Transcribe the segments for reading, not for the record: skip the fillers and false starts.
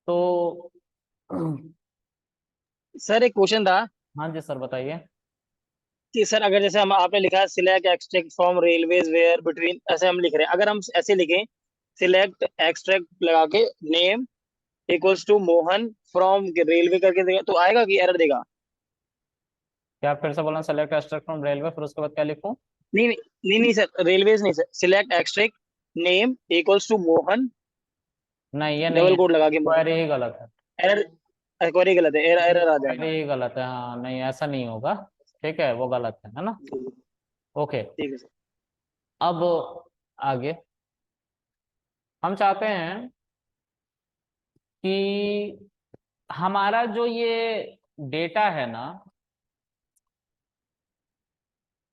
तो सर एक क्वेश्चन था हाँ जी सर बताइए। कि सर अगर जैसे हम आपने लिखा है select extract from railways where between, ऐसे हम लिख रहे हैं, अगर हम ऐसे लिखें सिलेक्ट एक्सट्रैक्ट लगा के name equals to Mohan from railway करके देगा तो आएगा कि एरर देगा? क्या फिर से बोलना, सेलेक्ट एक्सट्रैक्ट फ्रॉम रेलवे, फिर उसके बाद क्या लिखूं? नहीं नहीं नहीं नहीं सर, रेलवेज नहीं sir, select extract name equals to Mohan, नहीं ये नहीं डबल है, कोड लगा के क्वेरी मोहन। ही गलत है। एरर, क्वेरी गलत है, एरर एरर आ क्वेरी जाएगा। ही गलत है, हाँ नहीं ऐसा नहीं होगा। ठीक है, वो गलत है ना। ओके। ठीक है सर। अब आगे हम चाहते हैं कि हमारा जो ये डेटा है ना,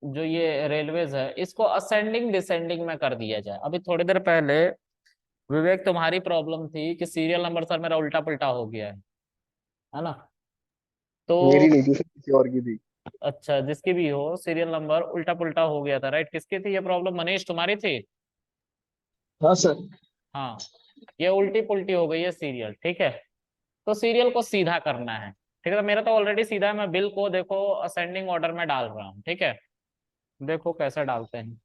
जो ये रेलवेज है, इसको असेंडिंग डिसेंडिंग में कर दिया जाए। अभी थोड़ी देर पहले विवेक तुम्हारी प्रॉब्लम थी कि सीरियल नंबर सर मेरा उल्टा पुल्टा हो गया है ना। तो मेरी नहीं थी सर, किसी और की थी। अच्छा, जिसकी भी हो सीरियल नंबर उल्टा पुल्टा हो गया था, राइट? किसकी थी ये प्रॉब्लम? मनीष तुम्हारी थी? हाँ सर। हाँ, ये उल्टी पुल्टी हो गई है सीरियल, ठीक है। तो सीरियल को सीधा करना है, ठीक है। तो मेरा तो ऑलरेडी सीधा है, मैं बिल को देखो असेंडिंग ऑर्डर में डाल रहा हूँ, ठीक है। देखो कैसे डालते हैं।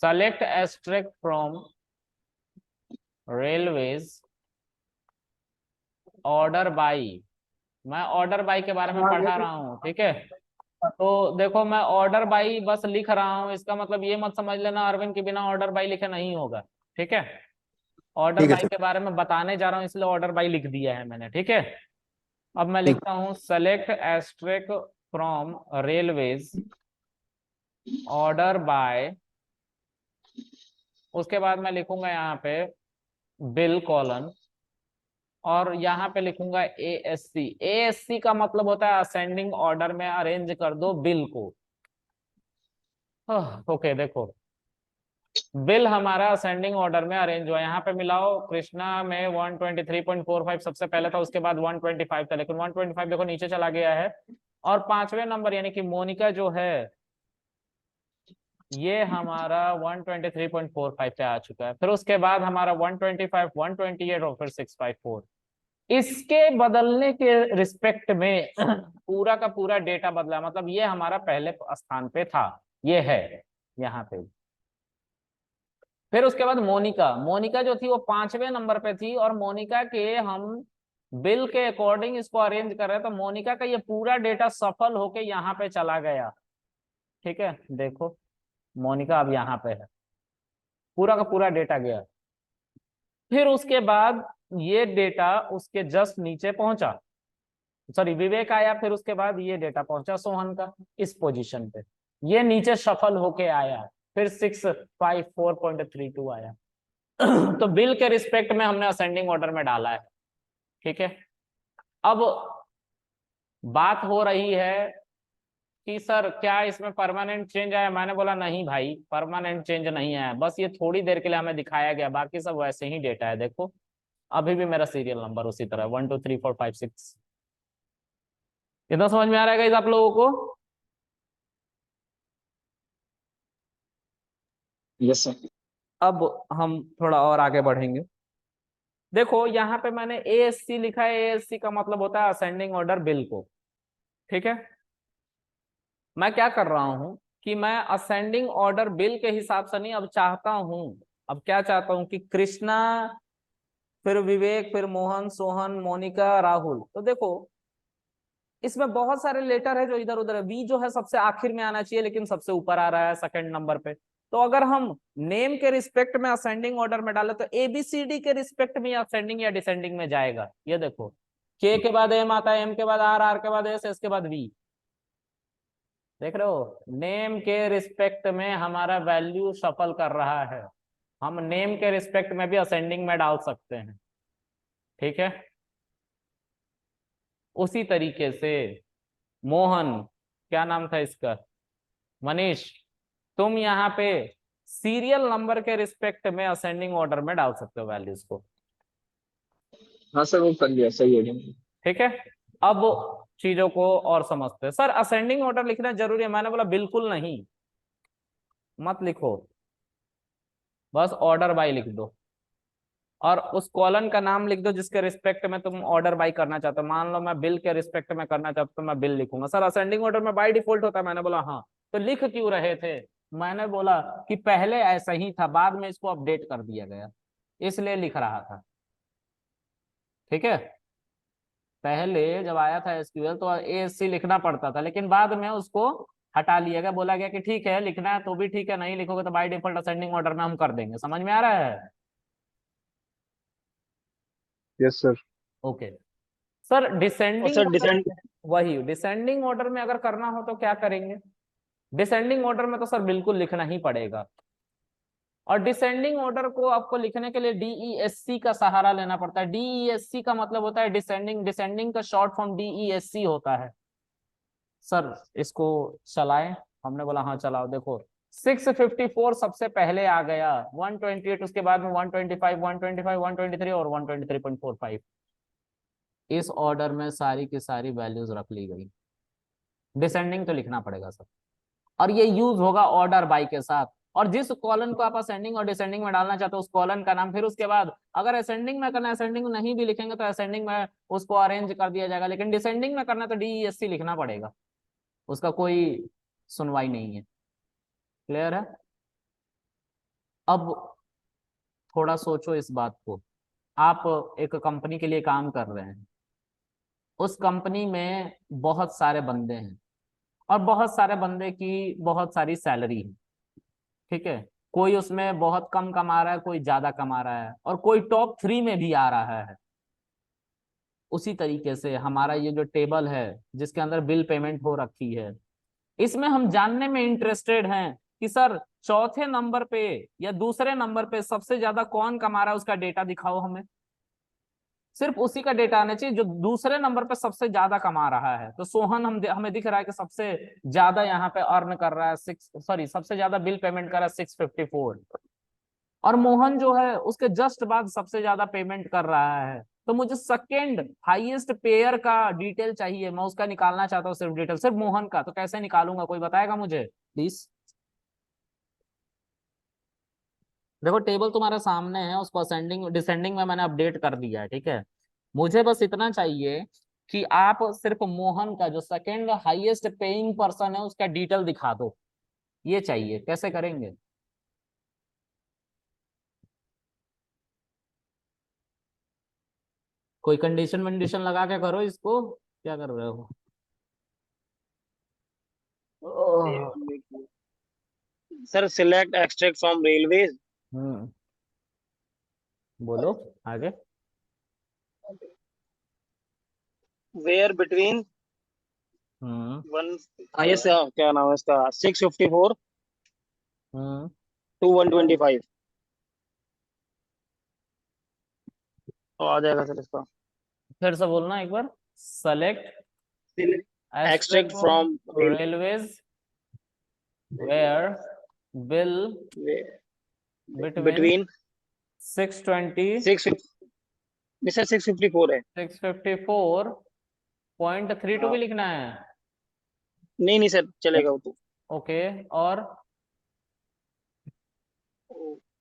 Select asterisk from railways order by, मैं ऑर्डर बाई के बारे में पढ़ा रहा हूँ, ठीक है। तो देखो मैं ऑर्डर बाई बस लिख रहा हूँ, इसका मतलब ये मत समझ लेना अरविंद के बिना ऑर्डर बाई लिखे नहीं होगा, ठीक है। ऑर्डर ठीक है बाई सर। के बारे में बताने जा रहा हूँ, इसलिए ऑर्डर बाई लिख दिया है मैंने, ठीक है। अब मैं ठीक। लिखता हूँ select asterisk from railways order by, उसके बाद मैं लिखूंगा यहाँ पे बिल कॉलन, और यहाँ पे लिखूंगा एएससी। एएससी का मतलब होता है असेंडिंग ऑर्डर में अरेंज कर दो बिल को। ओके देखो, बिल हमारा असेंडिंग ऑर्डर में अरेंज हुआ। यहाँ पे मिलाओ, कृष्णा में 123.45 सबसे पहले था, उसके बाद 125 था, लेकिन 125 देखो नीचे चला गया है। और पांचवें नंबर यानी कि मोनिका जो है, ये हमारा 123.45 पे आ चुका है। फिर उसके बाद हमारा 125, 128 और फिर 654। इसके बदलने के रिस्पेक्ट में पूरा का पूरा डेटा बदला, मतलब ये हमारा पहले स्थान पे था, ये है यहाँ पे। फिर उसके बाद मोनिका, मोनिका जो थी वो पांचवें नंबर पे थी, और मोनिका के हम बिल के अकॉर्डिंग इसको अरेंज कर रहे हैं, तो मोनिका का ये पूरा डेटा सफल होके यहाँ पे चला गया, ठीक है। देखो मोनिका अब यहाँ पे है, पूरा का पूरा डेटा गया। फिर उसके बाद ये डेटा उसके जस्ट नीचे पहुंचा, सॉरी विवेक आया, फिर उसके बाद ये डेटा पहुंचा सोहन का इस पोजीशन पे, ये नीचे सफल होके आया, फिर 654.32 आया। तो बिल के रिस्पेक्ट में हमने असेंडिंग ऑर्डर में डाला है, ठीक है। अब बात हो रही है कि सर क्या इसमें परमानेंट चेंज आया? मैंने बोला नहीं भाई, परमानेंट चेंज नहीं आया, बस ये थोड़ी देर के लिए हमें दिखाया गया, बाकी सब वैसे ही डेटा है। देखो अभी भी मेरा सीरियल नंबर उसी तरह 1 2 3 4 5 6। इतना समझ में आ रहा है आप लोगों को? Yes sir. अब हम थोड़ा और आगे बढ़ेंगे। देखो यहाँ पे मैंने एएससी लिखा है, एएससी का मतलब होता है असेंडिंग ऑर्डर बिल को, ठीक है। मैं क्या कर रहा हूं कि मैं असेंडिंग ऑर्डर बिल के हिसाब से नहीं, अब चाहता हूं, अब क्या चाहता हूं कि कृष्णा, फिर विवेक, फिर मोहन, सोहन, मोनिका, राहुल। तो देखो इसमें बहुत सारे लेटर है जो इधर उधर है, वी जो है सबसे आखिर में आना चाहिए, लेकिन सबसे ऊपर आ रहा है सेकंड नंबर पे। तो अगर हम नेम के रिस्पेक्ट में असेंडिंग ऑर्डर में डाले तो एबीसीडी के रिस्पेक्ट में असेंडिंग या डिसेंडिंग में जाएगा। ये देखो के बाद एम आता है, एम के बाद आर, आर के बाद एस, एस के बाद वी। देख रहे हो, नेम के रिस्पेक्ट में हमारा वैल्यू सफल कर रहा है। हम नेम के रिस्पेक्ट में भी असेंडिंग में डाल सकते हैं, ठीक है। उसी तरीके से मोहन, क्या नाम था इसका, मनीष, तुम यहाँ पे सीरियल नंबर के रिस्पेक्ट में असेंडिंग ऑर्डर में डाल सकते हो वैल्यूज को, हाँ सर, वो कर लिया, सही हो गया। ठीक है। अब चीजों को और समझते हैं। सर असेंडिंग ऑर्डर लिखना जरूरी है? मैंने बोला बिल्कुल नहीं, मत लिखो, बस ऑर्डर बाय लिख दो। और उस कॉलम का नाम लिख दो जिसके रिस्पेक्ट में तुम ऑर्डर बाई करना चाहते हो। मान लो मैं बिल के रिस्पेक्ट में करना चाहता हूँ तो मैं बिल लिखूंगा। सर असेंडिंग ऑर्डर में बाय डिफॉल्ट होता है। मैंने बोला हाँ, तो लिख क्यों रहे थे? मैंने बोला कि पहले ऐसा ही था, बाद में इसको अपडेट कर दिया गया, इसलिए लिख रहा था। ठीक है, पहले जब आया था एसक्यूएल तो एएससी लिखना पड़ता था, लेकिन बाद में उसको हटा लिया गया। बोला गया कि ठीक है लिखना है तो भी ठीक है, नहीं लिखोगे तो बाय डिफॉल्ट असेंडिंग ऑर्डर में हम कर देंगे। समझ में आ रहा है? Yes sir. Okay sir. और डिसेंडिंग सर ऑर्डर, डिसेंड वही डिसेंडिंग ऑर्डर में अगर करना हो तो क्या करेंगे? डिसेंडिंग ऑर्डर में तो सर बिल्कुल लिखना ही पड़ेगा। और डिसेंडिंग ऑर्डर को आपको लिखने के लिए डीईएससी का सहारा लेना पड़ता है। डीईएससी का मतलब होता है डिसेंडिंग, डिसेंडिंग का शॉर्ट फॉर्म डीईएससी होता है। सर इसको चलाएं। हमने बोला हाँ चलाओ। देखो 654 सबसे पहले आ गया, 128 उसके बाद में 125, 125, 123 और 123.45। इस ऑर्डर में सारी की सारी वैल्यूज रख ली गई। डिसेंडिंग तो लिखना पड़ेगा सर, और ये यूज होगा ऑर्डर बाई के साथ। और जिस कॉलन को आप असेंडिंग और डिसेंडिंग में डालना चाहते हो उस कॉलन का नाम, फिर उसके बाद अगर असेंडिंग में करना है, असेंडिंग नहीं भी लिखेंगे तो असेंडिंग में उसको अरेंज कर दिया जाएगा, लेकिन डिसेंडिंग में करना है तो डीईएससी लिखना पड़ेगा, उसका कोई सुनवाई नहीं है। क्लियर है? अब थोड़ा सोचो इस बात को। आप एक कंपनी के लिए काम कर रहे हैं, उस कंपनी में बहुत सारे बंदे हैं और बहुत सारे बंदे की बहुत सारी सैलरी है। ठीक है, कोई उसमें बहुत कम कमा रहा है, कोई ज्यादा कमा रहा है, और कोई टॉप 3 में भी आ रहा है। उसी तरीके से हमारा ये जो टेबल है जिसके अंदर बिल पेमेंट हो रखी है, इसमें हम जानने में इंटरेस्टेड हैं कि सर चौथे नंबर पे या दूसरे नंबर पे सबसे ज्यादा कौन कमा रहा है, उसका डेटा दिखाओ हमें। सिर्फ उसी का डेटा आना चाहिए जो दूसरे नंबर पे सबसे ज्यादा कमा रहा है। तो सोहन हमें दिख रहा है कि सबसे ज्यादा यहाँ पे अर्न कर रहा है, सबसे ज्यादा बिल पेमेंट कर रहा है 654। और मोहन जो है उसके जस्ट बाद सबसे ज्यादा पेमेंट कर रहा है। तो मुझे सेकेंड हाईएस्ट पेयर का डिटेल चाहिए, मैं उसका निकालना चाहता हूँ सिर्फ डिटेल, सिर्फ मोहन का। तो कैसे निकालूंगा, कोई बताएगा मुझे प्लीज? देखो टेबल तुम्हारे सामने है, उसको असेंडिंग डिसेंडिंग में मैंने अपडेट कर दिया है। ठीक है, मुझे बस इतना चाहिए कि आप सिर्फ मोहन का जो सेकेंड हाईएस्ट पेइंग पर्सन है उसका डिटेल दिखा दो। ये चाहिए, कैसे करेंगे? कोई कंडीशन वंडीशन लगा के करो इसको, क्या कर रहे हो? Oh, sir select extract from railways hmm, बोलो आगे। Where between hmm. One yes क्या नाम है इसका 654 हम्म। टू 125। तो आ जाएगा सर इसका फिर से बोलना एक बार। Select extract extract from from railways where bill between between 620 six sir 654 है। 654.32 भी हाँ लिखना है? नहीं नहीं सर चलेगा वो तो ओके, और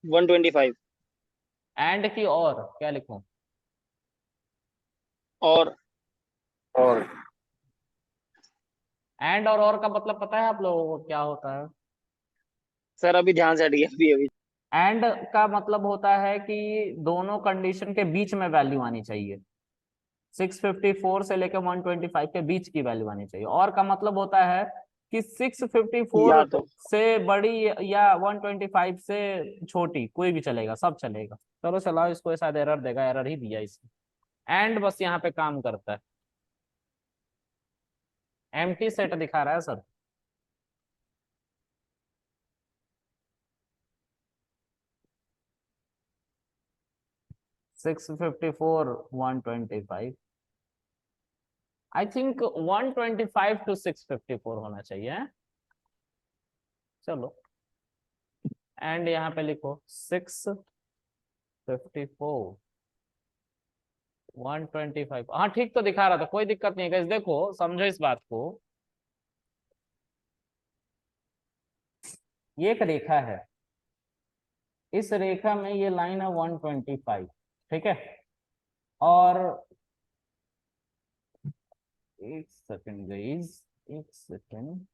125 एंड की और क्या लिखूं? और और एंड और का मतलब पता है आप लोगों को क्या होता है? सर अभी ध्यान से हट गया अभी अभी एंड का मतलब होता है कि दोनों कंडीशन के बीच में वैल्यू आनी चाहिए। 654 से लेकर 125 के बीच की वैल्यू आनी चाहिए। और का मतलब होता है कि 654 या तो से बड़ी या 125 से छोटी, कोई भी चलेगा, सब चलेगा। चलो चलाओ इसको, शायद एरर देगा, एरर ही दिया इसने। एंड बस यहाँ पे काम करता है। एम्प्टी सेट दिखा रहा है sir. Six fifty four 125, I think 125 two 654 होना चाहिए है? चलो एंड यहाँ पे लिखो 654 125। हाँ ठीक तो दिखा रहा था, कोई दिक्कत नहीं है guys। देखो समझो इस बात को, ये एक रेखा है, इस रेखा में ये लाइन है 125। ठीक है। और एक सेकंड गाइस, एक सेकंड,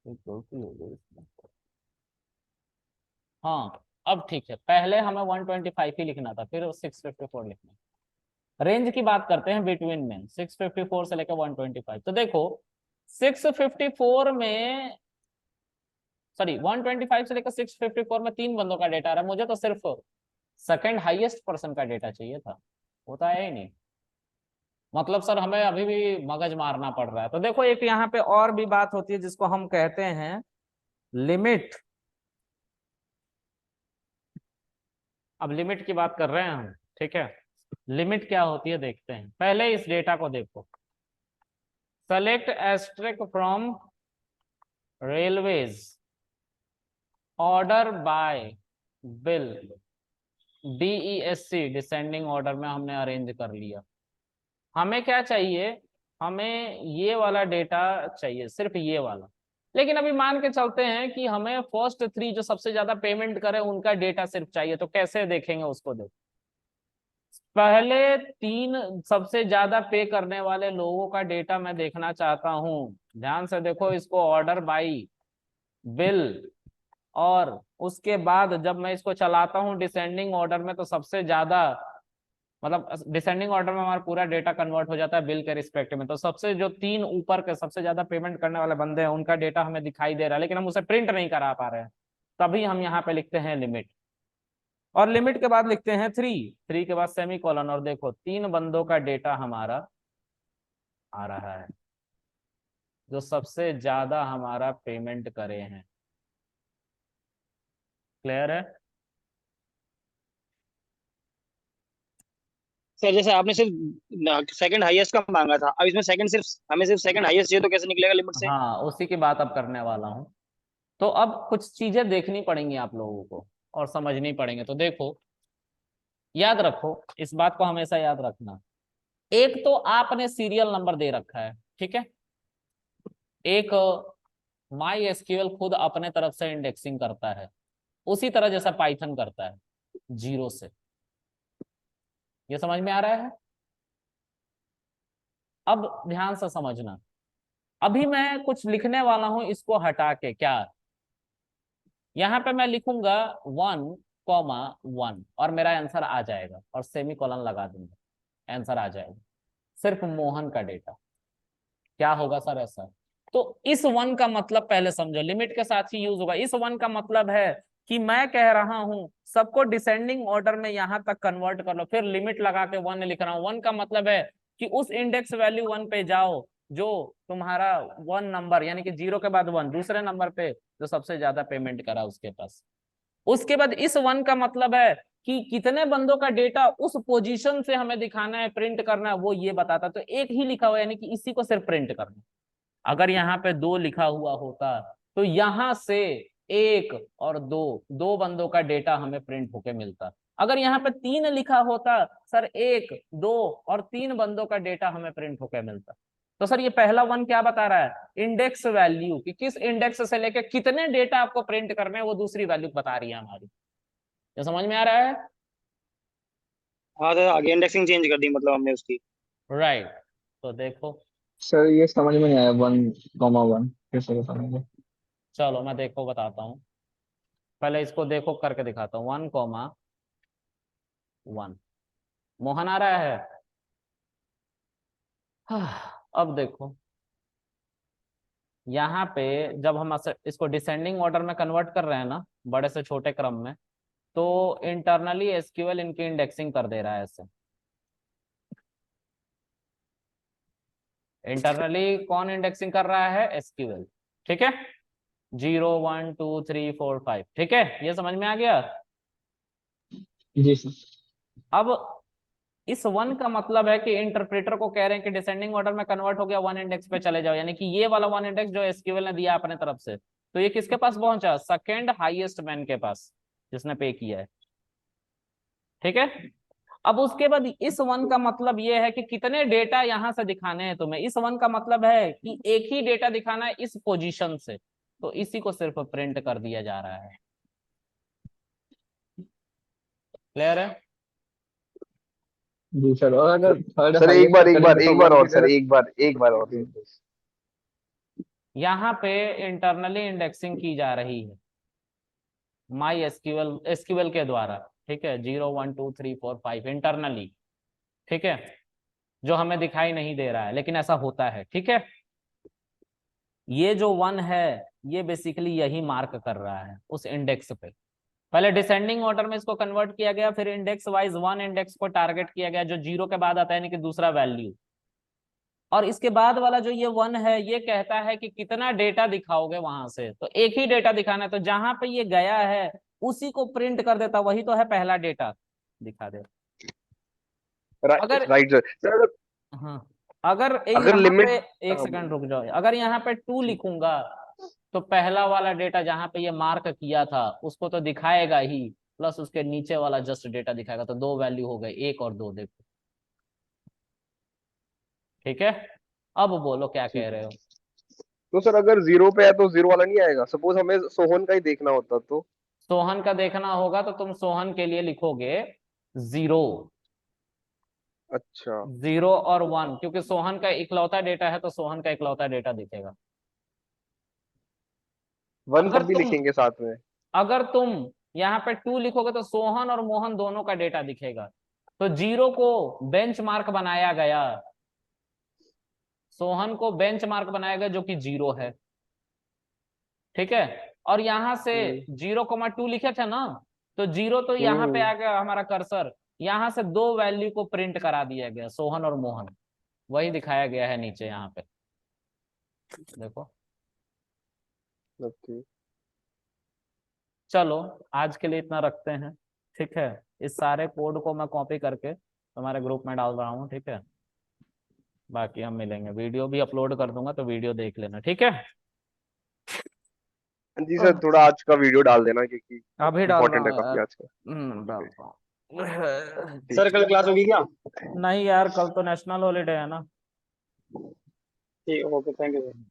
एक गलती हो गई इसमें। हाँ अब ठीक है, पहले हमें 125 ही लिखना था, फिर 654 लिखना। रेंज की बात करते हैं बिटवीन में, 654 से लेकर 125। तो देखो 654 में, सॉरी 125 से लेकर 654 में 3 बंदों का डेटा आ रहा है। मुझे तो सिर्फ सेकंड हाईएस्ट पर्सन का डेटा चाहिए था, होता है ही नहीं। मतलब सर हमें अभी भी मगज मारना पड़ रहा है। तो देखो एक यहाँ पे और भी बात होती है जिसको हम कहते हैं लिमिट। अब लिमिट की बात कर रहे हैं हम, ठीक है। लिमिट क्या होती है देखते हैं, पहले इस डेटा को देखो। Select asterisk from railways, order by bill, DESC descending order में हमने अरेंज कर लिया। हमें क्या चाहिए, हमें ये वाला डेटा चाहिए, सिर्फ ये वाला। लेकिन अभी मान के चलते हैं कि हमें फर्स्ट 3 जो सबसे ज्यादा पेमेंट करे उनका डेटा सिर्फ चाहिए, तो कैसे देखेंगे उसको। देखो पहले 3 सबसे ज्यादा पे करने वाले लोगों का डेटा मैं देखना चाहता हूं। ध्यान से देखो इसको, ऑर्डर बाई बिल, और उसके बाद जब मैं इसको चलाता हूं डिसेंडिंग ऑर्डर में, तो सबसे ज्यादा, मतलब डिसेंडिंग ऑर्डर में हमारा पूरा डेटा कन्वर्ट हो जाता है बिल के रिस्पेक्ट में। तो सबसे जो 3 ऊपर के सबसे ज्यादा पेमेंट करने वाले बंदे हैं उनका डेटा हमें दिखाई दे रहा है, लेकिन हम उसे प्रिंट नहीं करा पा रहे हैं। तभी हम यहाँ पे लिखते हैं लिमिट, और लिमिट के बाद लिखते हैं 3 के बाद सेमी कॉलन, और देखो 3 बंदों का डेटा हमारा आ रहा है जो सबसे ज्यादा हमारा पेमेंट करे हैं। क्लियर है? सर जैसे आपने सिर्फ सेकंड हाईएस्ट का मांगा था, अब इसमें सेकंड सिर्फ हमें सिर्फ सेकंड हाईएस्ट चाहिए, तो कैसे निकलेगा लिमिट से? हाँ उसी की बात अब करने वाला हूँ। तो अब कुछ चीजें देखनी पड़ेंगी आप लोगों को और समझनी पड़ेंगे। तो देखो याद रखो, इस बात को हमेशा याद रखना। एक तो आपने सीरियल नंबर दे रखा है, ठीक है। एक माई एसक्यूएल खुद अपने तरफ से इंडेक्सिंग करता है, उसी तरह जैसा पाइथन करता है, 0 से। ये समझ में आ रहा है? अब ध्यान से समझना, अभी मैं कुछ लिखने वाला हूं, इसको हटा के क्या, यहाँ पे मैं लिखूंगा 1,1 और मेरा आंसर आ जाएगा, और सेमी कॉलन लगा दूंगा, आंसर आ जाएगा। सिर्फ मोहन का डेटा क्या होगा सर ऐसा? तो इस 1 का मतलब पहले समझो, लिमिट के साथ ही यूज होगा। इस 1 का मतलब है कि मैं कह रहा हूं सबको डिसेंडिंग ऑर्डर में यहां तक कन्वर्ट कर लो, फिर लिमिट लगा के 1 लिख रहा हूं। 1 का मतलब है कि उस इंडेक्स वैल्यू 1 पे जाओ जो तुम्हारा 1 नंबर, यानी कि 0 के बाद 1 दूसरे नंबर पे जो सबसे ज्यादा पेमेंट करा उसके पास। उसके बाद इस 1 का मतलब है कि कितने बंदों का डेटा उस पोजीशन से हमें दिखाना है, प्रिंट करना है, वो ये बताता। तो एक ही लिखा हुआ है, यानी कि इसी को सिर्फ प्रिंट करना। अगर यहाँ पे 2 लिखा हुआ होता तो यहां से 1 और 2, 2 बंदों का डेटा हमें प्रिंट होके मिलता। अगर यहाँ पे 3 लिखा होता, सर 1, 2 और 3 बंदों का डेटा हमें प्रिंट होके मिलता। तो सर ये पहला 1 क्या बता रहा है, इंडेक्स वैल्यू, कि किस इंडेक्स से लेके कितने डेटा आपको प्रिंट करने हैं, वो दूसरी वैल्यू बता रही है हमारी। ये समझ में आ रहा है? हाँ सर, आगे इंडेक्सिंग चेंज कर दी मतलब हमने उसकी। राइट। तो देखो, सर ये समझ में नहीं आया, 1,1 कैसे बताएंगे? चलो मैं देखो बताता हूँ, पहले इसको देखो करके दिखाता हूँ। 1,1 मोहन आ रहा है। अब देखो यहाँ पे जब हम इसको डिसेंडिंग ऑर्डर में कन्वर्ट कर रहे हैं ना, बड़े से छोटे क्रम में, तो इंटरनली एसक्यूएल इनकी इंडेक्सिंग कर दे रहा है ऐसे। इंटरनली कौन इंडेक्सिंग कर रहा है, एसक्यूएल, ठीक है। 0, 1, 2, 3, 4, 5, ठीक है, ये समझ में आ गया। जी सर। अब इस 1 का मतलब है कि इंटरप्रेटर को कह रहे हैं कि डिसेंडिंग ऑर्डर में कन्वर्ट हो गया, 1 इंडेक्स पे चले जाओ, यानी कि ये वाला 1 इंडेक्स जो एसक्यूएल ने दिया अपने तरफ से, तो ये किसके पास पहुंचा, सेकंड हाईएस्ट मैन के पास, जिसने पे किया है, ठीक है। अब उसके बाद इस 1 का मतलब ये है कि कितने डेटा यहां से दिखाने हैं तुम्हें। इस 1 का मतलब है कि एक ही डेटा दिखाना है इस पोजीशन से, तो इसी को सिर्फ प्रिंट कर दिया जा रहा है। क्लियर है? जी सर, और अगर थर्ड सर एक बार एक बार एक बार और सर, सर। एक बार और जी। यहाँ पे इंटरनली इंडेक्सिंग की जा रही है माई एसक्यूएल के द्वारा, ठीक है, 0 1 2 3 4 5 इंटरनली, ठीक है, जो हमें दिखाई नहीं दे रहा है लेकिन ऐसा होता है, ठीक है। ये जो 1 है ये बेसिकली यही मार्क कर रहा है उस इंडेक्स पे। पहले डिसेंडिंग ऑर्डर में इसको कन्वर्ट किया गया, फिर इंडेक्स वाइज 1 इंडेक्स को टारगेट किया गया जो 0 के बाद आता है, यानी कि दूसरा वैल्यू। और इसके बाद वाला जो ये 1 है ये कहता है कि कितना डेटा दिखाओगे वहां से, तो एक ही डेटा दिखाना है, तो जहां पे ये गया है उसी को प्रिंट कर देता, वही तो है पहला डेटा, दिखा दे। अगर राइट सर। सर अगर हाँ, अगर अगर यहाँ पे लिमिट एक सेकंड रुक जाओ, अगर यहाँ पे 2 लिखूंगा तो पहला वाला डेटा जहां पे ये मार्क किया था उसको तो दिखाएगा ही, प्लस उसके नीचे वाला जस्ट डेटा दिखाएगा, तो 2 वैल्यू हो गए, 1 और 2, देखो, ठीक है। अब बोलो क्या कह रहे हो। तो सर अगर 0 पे है तो 0 वाला नहीं आएगा, सपोज हमें सोहन का ही देखना होता तो। सोहन का देखना होगा तो तुम सोहन के लिए लिखोगे 0, अच्छा 0 और 1, क्योंकि सोहन का इकलौता डेटा है तो सोहन का इकलौता डेटा दिखेगा। 1 अगर तब भी तुम लिखेंगे साथ में। अगर तुम यहाँ पे 2 लिखोगे तो सोहन और मोहन दोनों का डेटा दिखेगा, तो 0 को बेंचमार्क बनाया गया, सोहन को बेंचमार्क बनाया गया जो कि 0 है, ठीक है। और यहां से 0,2 लिखे थे ना, तो 0 तो यहाँ पे आ गया हमारा कर्सर, यहां से 2 वैल्यू को प्रिंट करा दिया गया, सोहन और मोहन, वही दिखाया गया है नीचे यहाँ पे, देखो। ओके। चलो आज के लिए इतना रखते हैं, ठीक है। इस सारे कोड को मैं कॉपी करके तुम्हारे ग्रुप में डाल रहा हूँ, ठीक है। बाकी हम मिलेंगे, वीडियो भी अपलोड कर दूंगा तो वीडियो देख लेना, ठीक है। जी सर थोड़ा आज का वीडियो डाल देना क्योंकि अभी डाल रहा इम्पोर्टेंट है हूँ काफी यार, आज का। डाल रहा हूँ। सर कल क्लास होगी क्या? नहीं यार, कल तो नेशनल हॉलीडे है ना। ठीक, ओके, थैंक यू सर।